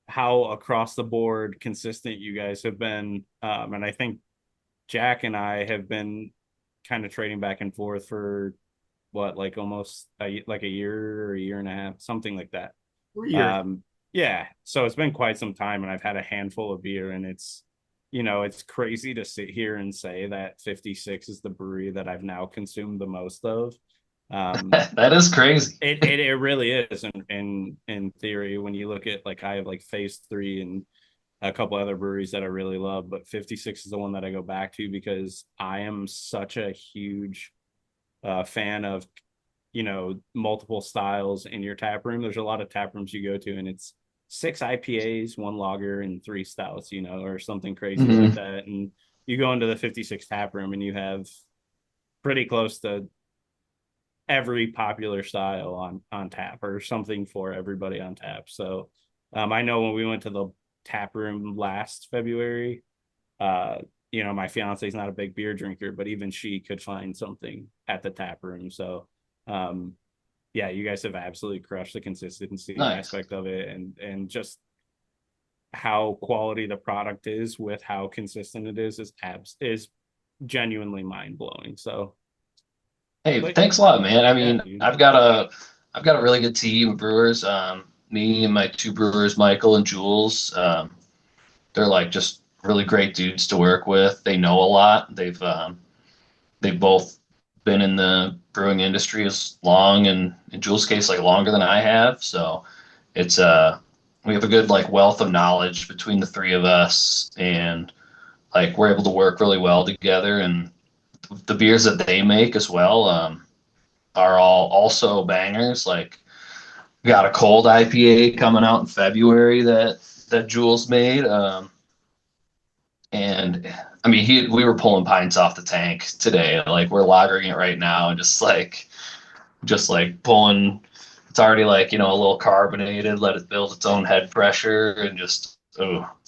how across the board consistent you guys have been. And I think Jack and I have been kind of trading back and forth for like almost like a year or a year and a half, something like that. Yeah, so it's been quite some time, and I've had a handful of beer, and it's crazy to sit here and say that 56 is the brewery that I've now consumed the most of. That is crazy. It really is. In theory, when you look at, like, I have like Phase 3 and a couple other breweries that I really love, but 56 is the one that I go back to because I am such a huge fan of multiple styles in your tap room. There's a lot of tap rooms you go to, and it's 6 IPAs, 1 lager, and 3 stouts, or something crazy like that. And you go into the 56 tap room and you have pretty close to every popular style on tap, or something for everybody on tap. So I know when we went to the tap room last February, my fiance is not a big beer drinker, but even she could find something at the tap room. So yeah, you guys have absolutely crushed the consistency aspect of it, and just how quality the product is with how consistent it is genuinely mind-blowing. So hey, thanks a lot, man. I mean, yeah, I've got a really good team of brewers. Me and my 2 brewers, Michael and Jules. They're like just really great dudes to work with. They know a lot. They've both been in the brewing industry as long, and in Jules' case, like longer than I have. So it's we have a good like wealth of knowledge between the 3 of us, and like we're able to work really well together. And the beers that they make as well are all also bangers. Like we got a cold IPA coming out in February that Jules made. And I mean, we were pulling pints off the tank today. Like we're lagering it right now, and just like pulling. It's already like a little carbonated. Let it build its own head pressure, and just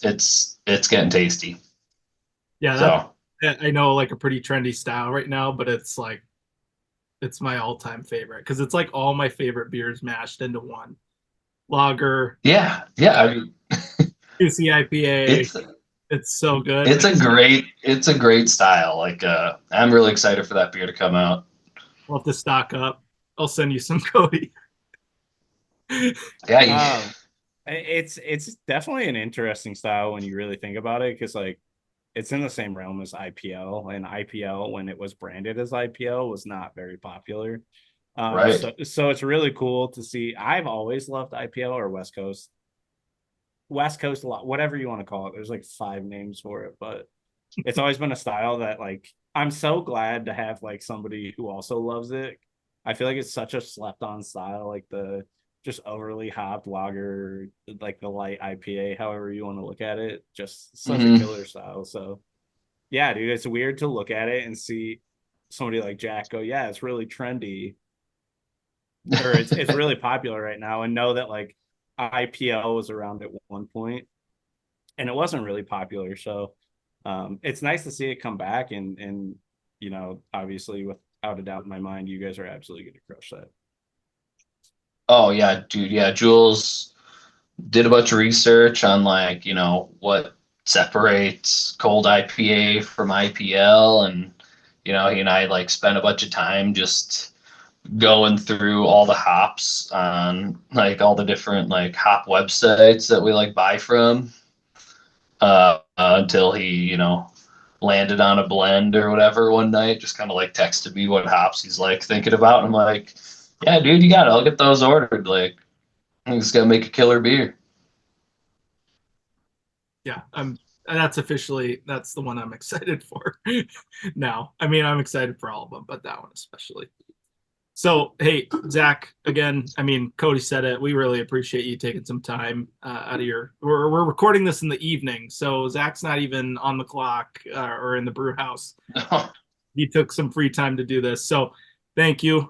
it's getting tasty. Yeah, I know, like a pretty trendy style right now, but it's my all-time favorite because it's like all my favorite beers mashed into one. Lager. Yeah. I mean, juicy IPA. It's so good. It's a great style. Like I'm really excited for that beer to come out. We'll have to stock up. I'll send you some, Cody. Yeah. It's definitely an interesting style when you really think about it, because like it's in the same realm as IPL, and IPL, when it was branded as IPL, was not very popular. Right. So it's really cool to see. I've always loved IPL, or West Coast a lot, whatever you want to call it. There's like 5 names for it, but it's always been a style that, like, I'm so glad to have like somebody who also loves it. I feel like it's such a slept on style, like the just overly hopped lager, like the light IPA, however you want to look at it, just such a killer style. So yeah, dude, it's weird to look at it and see somebody like Jack go, yeah, it's really trendy, or it's really popular right now, and know that like IPL was around at one point and it wasn't really popular. So it's nice to see it come back, and obviously, without a doubt in my mind, you guys are absolutely going to crush that. Oh yeah, dude. Yeah, Jules did a bunch of research on like what separates cold IPA from IPL, and he and I like spent a bunch of time just going through all the hops on like all the different like hop websites that we like buy from, until he landed on a blend or whatever one night. Just kind of like texted me what hops he's like thinking about, and I'm like, yeah, dude, you got it. I'll get those ordered. Like, I'm just gonna make a killer beer. Yeah, I'm that's the one I'm excited for now. I mean, I'm excited for all of them, but that one especially. So, hey, Zach, again, I mean, Cody said it. We really appreciate you taking some time out of your. We're recording this in the evening, so Zach's not even on the clock or in the brew house. He took some free time to do this, so thank you.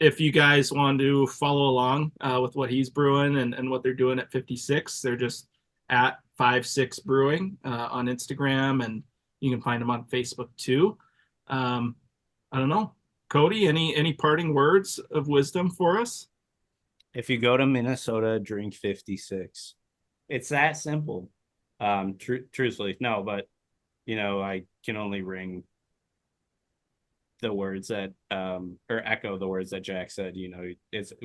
If you guys want to follow along with what he's brewing and what they're doing at 56, they're just at 56 Brewing on Instagram, and you can find them on Facebook too. I don't know. Cody, any parting words of wisdom for us? If you go to Minnesota, drink 56. It's that simple. Truthfully, no, but I can only ring the words that or echo the words that Jack said.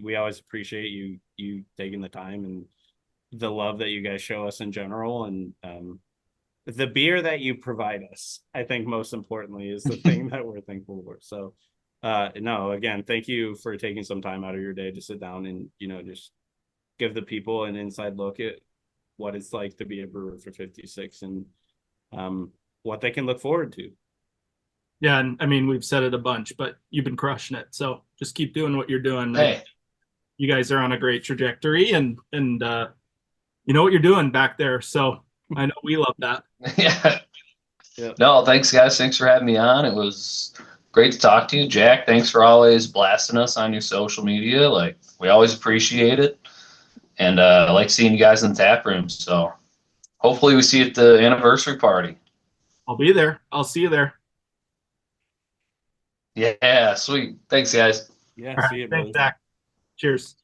We always appreciate you taking the time and the love that you guys show us in general, and the beer that you provide us, I think most importantly, is the thing that we're thankful for. So no, again, thank you for taking some time out of your day to sit down and just give the people an inside look at what it's like to be a brewer for 56 and what they can look forward to. Yeah, and I mean, we've said it a bunch, but you've been crushing it. So just keep doing what you're doing. Hey, you guys are on a great trajectory, and you know what you're doing back there. So I know we love that. yeah. Yeah. No, thanks guys. Thanks for having me on. It was great to talk to you. Jack, thanks for always blasting us on your social media. Like, we always appreciate it. And I like seeing you guys in the tap room. So hopefully we see you at the anniversary party. I'll be there. I'll see you there. Yeah, sweet. Thanks, guys. Yeah, All right, see you, thanks, brother. Zach. Cheers.